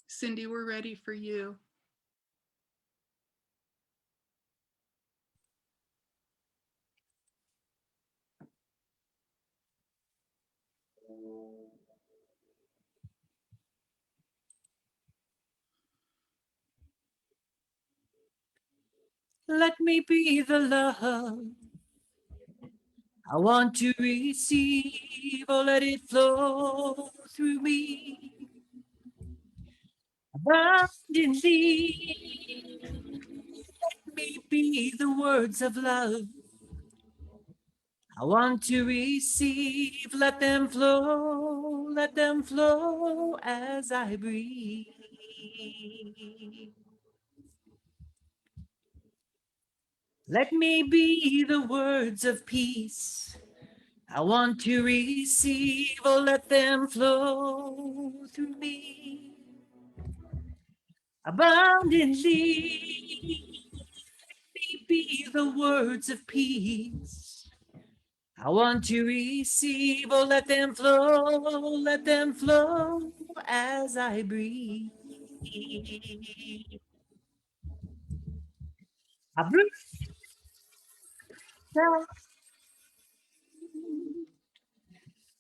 Speaker 1: Cindy, we're ready for you.
Speaker 2: Let me be the love I want to receive, or let it flow through me abundantly. Let me be the words of love I want to receive. Let them flow as I breathe. Let me be the words of peace I want to receive, or let them flow through me abundantly. Let me be the words of peace I want to receive, or let them flow as I breathe. I breathe out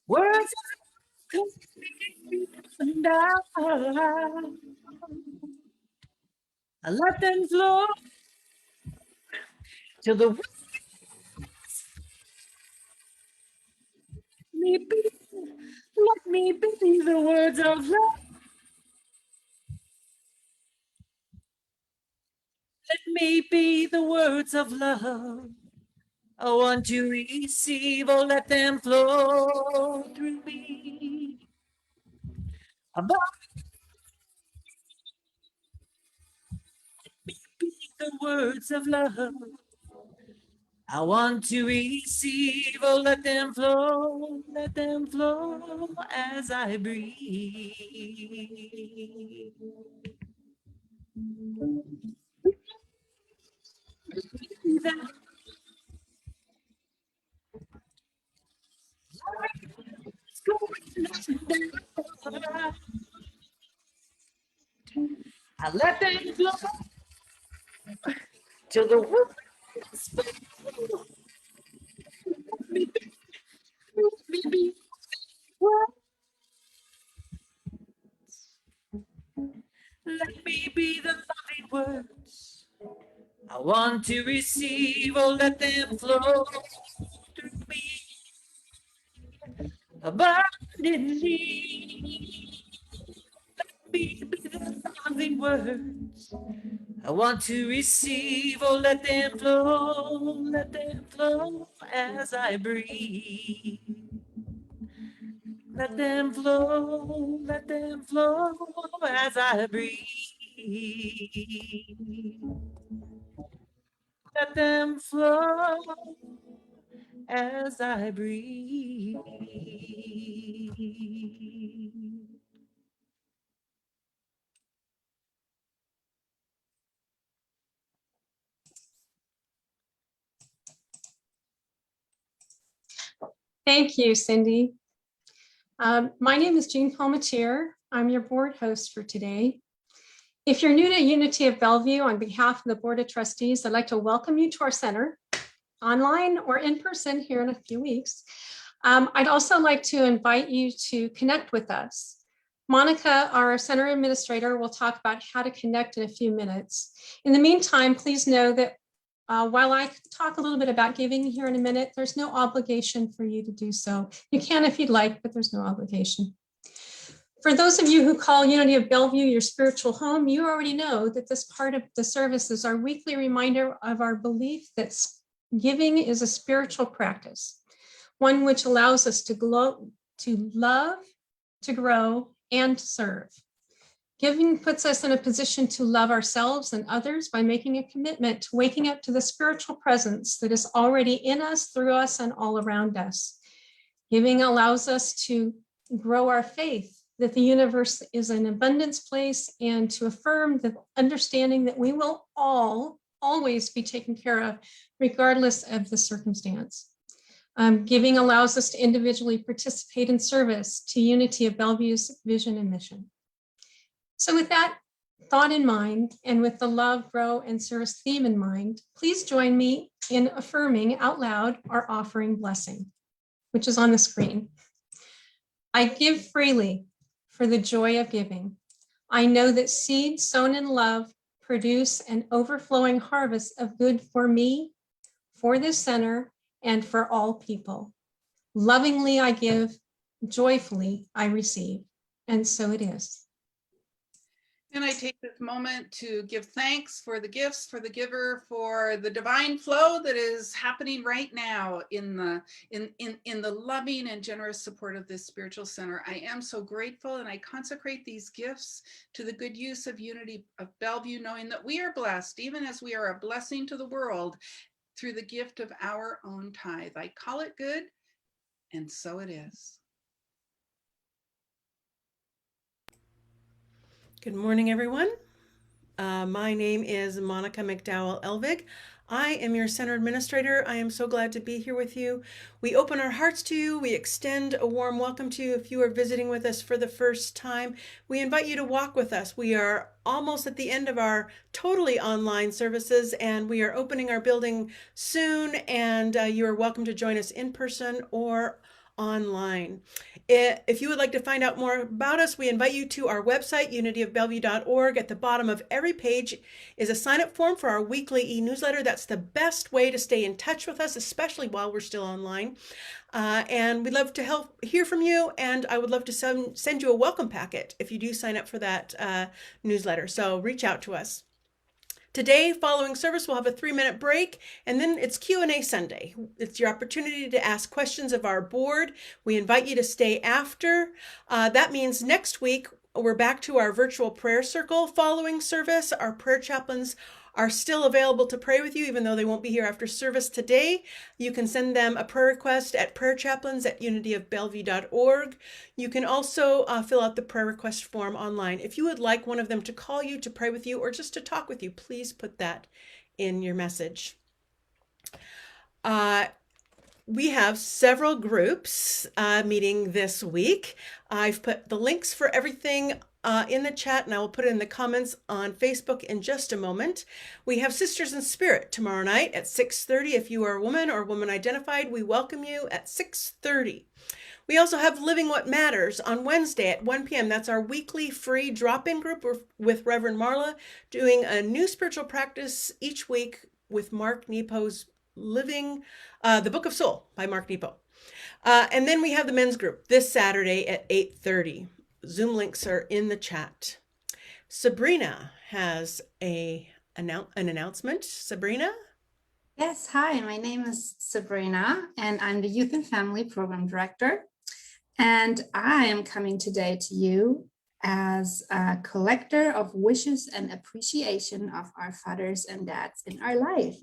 Speaker 2: words and I let them flow till the words me be. Let me be the words of love. Let me be the words of love I want to receive, or let them flow through me. Above be the words of love I want to receive, or let them flow as I breathe. I let them flow till the words me. Let me be the loving words I want to receive, or let them flow through me abundantly. Let me be the loving words I want to receive, or let them flow as I breathe. Let them flow as I breathe. Let them flow as I breathe.
Speaker 3: Thank you, Cindy. My name is Jean Palmatier. I'm your board host for today. If you're new to Unity of Bellevue, on behalf of the Board of Trustees, I'd like to welcome you to our center, online or in person here in a few weeks. I'd also like to invite you to connect with us. Monica, our center administrator, will talk about how to connect in a few minutes. In the meantime, please know that while I talk a little bit about giving here in a minute, there's no obligation for you to do so. You can if you'd like, but there's no obligation. For those of you who call Unity of Bellevue your spiritual home, you already know that this part of the service is our weekly reminder of our belief that giving is a spiritual practice, one which allows us to love, to grow, and to serve. Giving puts us in a position to love ourselves and others by making a commitment to waking up to the spiritual presence that is already in us, through us, and all around us. Giving allows us to grow our faith that the universe is an abundance place, and to affirm the understanding that we will always be taken care of, regardless of the circumstance. Giving allows us to individually participate in service to Unity of Bellevue's vision and mission. So with that thought in mind, and with the love, grow, and service theme in mind, please join me in affirming out loud our offering blessing, which is on the screen. I give freely for the joy of giving. I know that seeds sown in love produce an overflowing harvest of good for me, for this center, and for all people. Lovingly I give, joyfully I receive. And so it is.
Speaker 1: And I take this moment to give thanks for the gifts, for the giver, for the divine flow that is happening right now in the loving and generous support of this spiritual center. I am so grateful, and I consecrate these gifts to the good use of Unity of Bellevue, knowing that we are blessed, even as we are a blessing to the world, through the gift of our own tithe. I call it good, and so it is.
Speaker 4: Good morning, everyone. My name is Monica McDowell Elvig. I am your center administrator. I am so glad to be here with you. We open our hearts to you. We extend a warm welcome to you. If you are visiting with us for the first time, we invite you to walk with us. We are almost at the end of our totally online services, and we are opening our building soon, and you are welcome to join us in person or online. If you would like to find out more about us, we invite you to our website, unityofbellevue.org. At the bottom of every page is a sign-up form for our weekly e-newsletter. That's the best way to stay in touch with us, especially while we're still online. And we'd love to hear from you, and I would love to send you a welcome packet if you do sign up for that newsletter. So reach out to us. Today, following service, we'll have a 3-minute break, and then it's Q&A Sunday. It's your opportunity to ask questions of our board. We invite you to stay after. That means next week, we're back to our virtual prayer circle following service. Our prayer chaplains are still available to pray with you, even though they won't be here after service today. You can send them a prayer request at prayerchaplains@unityofbellevue.org. You can also fill out the prayer request form online. If you would like one of them to call you to pray with you or just to talk with you, please put that in your message. We have several groups meeting this week. I've put the links for everything in the chat, and I will put it in the comments on Facebook in just a moment. We have Sisters in Spirit tomorrow night at 6:30. If you are a woman or woman identified, we welcome you at 6:30. We also have Living What Matters on Wednesday at 1 p.m. That's our weekly free drop-in group with Reverend Marla, doing a new spiritual practice each week with Mark Nepo's Living the Book of Soul by Mark Nepo. And then we have the men's group this Saturday at 8:30. Zoom links are in the chat. Sabrina has an announcement. Sabrina?
Speaker 5: Yes, hi, my name is Sabrina, and I'm the Youth and Family Program Director. And I am coming today to you as a collector of wishes and appreciation of our fathers and dads in our life.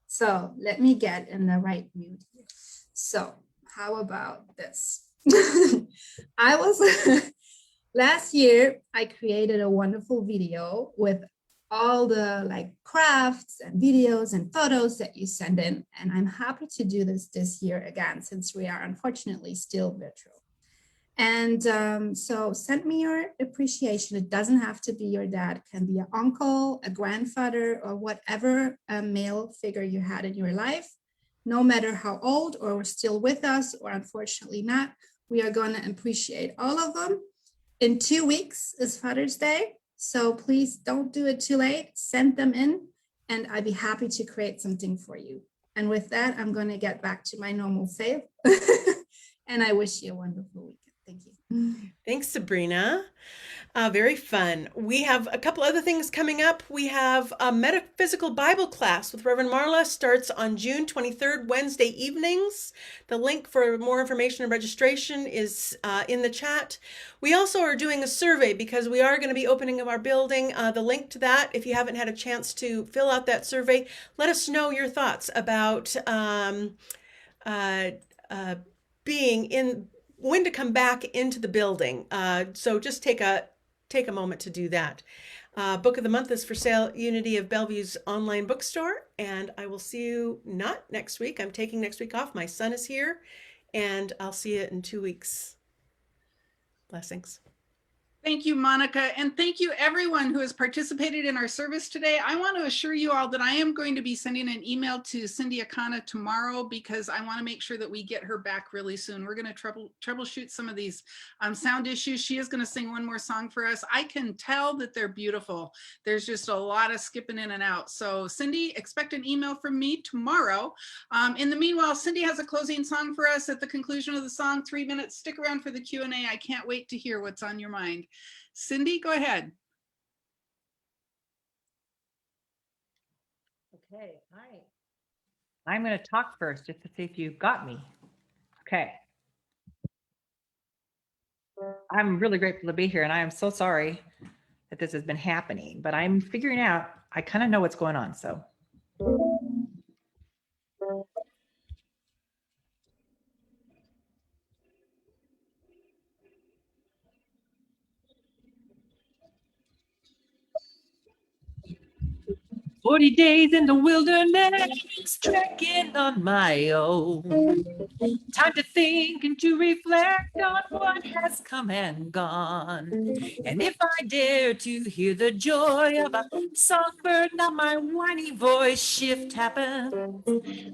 Speaker 5: So let me get in the right mood. So how about this? Last year, I created a wonderful video with all the crafts and videos and photos that you send in. And I'm happy to do this year again, since we are unfortunately still virtual. And so send me your appreciation. It doesn't have to be your dad. It can be an uncle, a grandfather, or whatever male figure you had in your life. No matter how old or still with us or unfortunately not, we are going to appreciate all of them. In 2 weeks is Father's Day. So please don't do it too late. Send them in, and I'd be happy to create something for you. And with that, I'm going to get back to my normal self. And I wish you a wonderful weekend. Thank you.
Speaker 4: Thanks, Sabrina. Very fun. We have a couple other things coming up. We have a Metaphysical Bible class with Reverend Marla, starts on June 23rd, Wednesday evenings. The link for more information and registration is in the chat. We also are doing a survey because we are going to be opening up our building. The link to that, if you haven't had a chance to fill out that survey, let us know your thoughts about when to come back into the building. So just take a moment to do that. Book of the month is for sale, Unity of Bellevue's online bookstore, and I will see you not next week. I'm taking next week off. My son is here, and I'll see you in 2 weeks. Blessings.
Speaker 1: Thank you, Monica. And thank you everyone who has participated in our service today. I want to assure you all that I am going to be sending an email to Cindy Akana tomorrow because I want to make sure that we get her back really soon. We're going to troubleshoot some of these sound issues. She is going to sing one more song for us. I can tell that they're beautiful. There's just a lot of skipping in and out. So Cindy, expect an email from me tomorrow. In the meanwhile, Cindy has a closing song for us at the conclusion of the song, 3 minutes. Stick around for the Q&A. I can't wait to hear what's on your mind. Cindy, go ahead.
Speaker 2: Okay, hi. I'm going to talk first just to see if you got me. Okay. I'm really grateful to be here, and I am so sorry that this has been happening, but I'm figuring out, I kind of know what's going on, so. 40 days in the wilderness, trekking on my own. Time to think and to reflect on what has come and gone. And if I dare to hear the joy of a songbird, not my whiny voice, shift happens.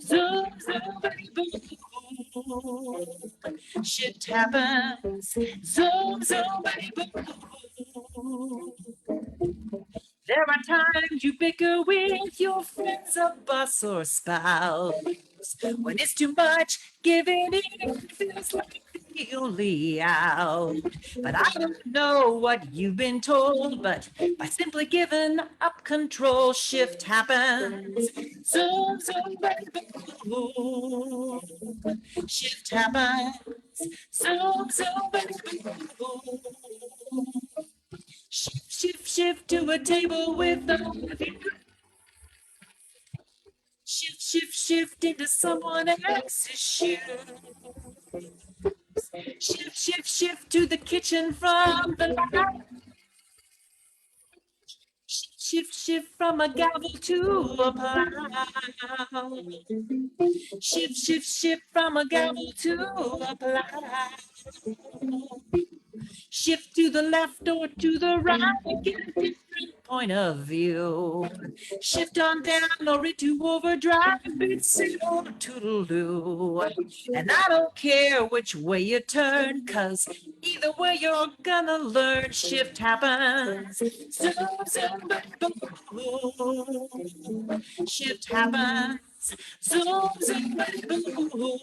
Speaker 2: Zoom, zoom, boom. Shift happens. Zoom, zoom, boom. There are times you bicker with your friends, a boss or spouse. When it's too much, giving in feels like the only out. But I don't know what you've been told, but by simply giving up control, shift happens. Zoom, zoom, boom. Shift happens. Zoom, zoom, boom. Shift, shift, shift to a table with all of you. Shift, shift, shift into someone else's shoes. Shift, shift, shift to the kitchen from the light. Shift, shift, shift from a gavel to a plow. Shift, shift, shift from a gavel to a plow. Shift to the left or to the right, get a different point of view. Shift on down or into overdrive, it's an old toodle-doo. And I don't care which way you turn, cause either way you're gonna learn. Shift happens. Zoom, zoom, boom. Shift happens. Zoom, zoom, boom.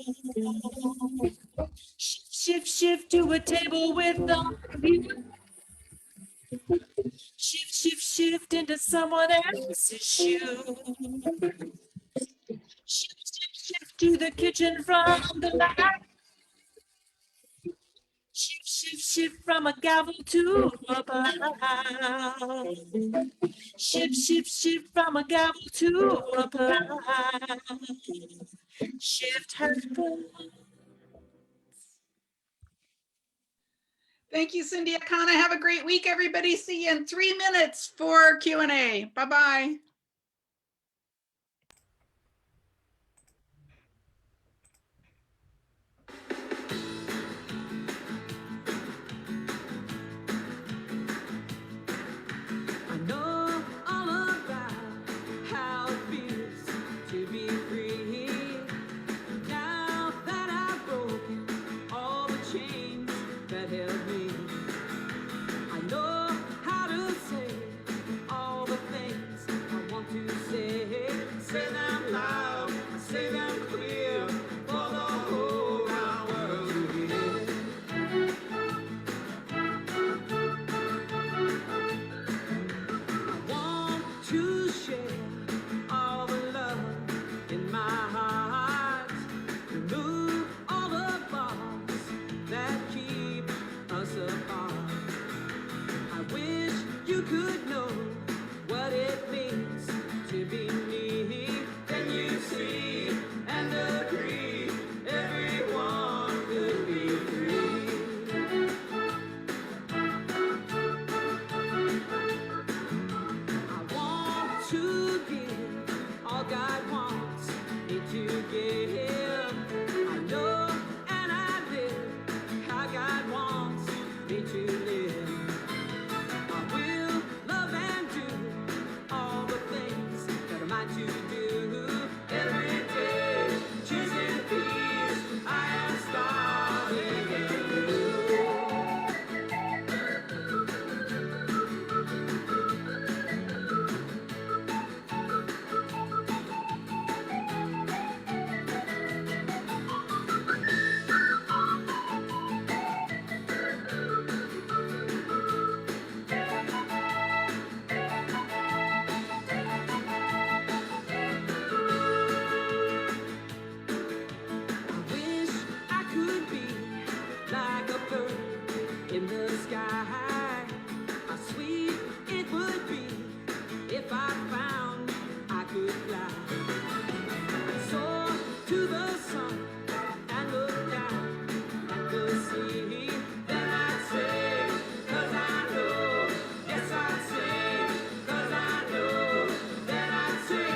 Speaker 2: Shift, shift, shift to a table with all of you. Shift, shift, shift into someone else's shoe. Shift, shift, shift to the kitchen from the light. Shift, shift, shift from a gavel to a plow. Shift, shift, shift from a gavel to a plow. Shift happens.
Speaker 1: Thank you, Cindy Akana. Have a great week, everybody. See you in 3 minutes for Q&A. Bye-bye.
Speaker 6: I know all about how it feels to be free. Now that I've broken all the chains that held me, I know how to say all the things I to do every day. Choosing peace, I am starving in you. I wish I could be like a bird in the sky. How sweet it would be if I found I could fly. Soar to the sun and look down at the sea. Then I'd say, 'cause I know, yes I'd say, 'cause I know. Then I'd say,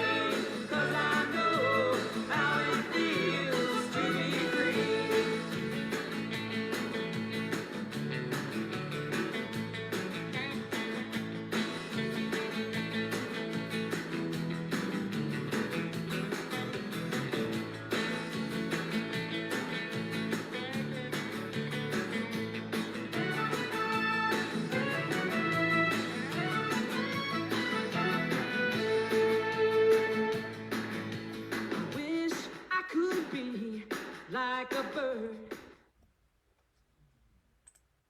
Speaker 6: 'cause I know how it feels to be free. I wish I could be like a bird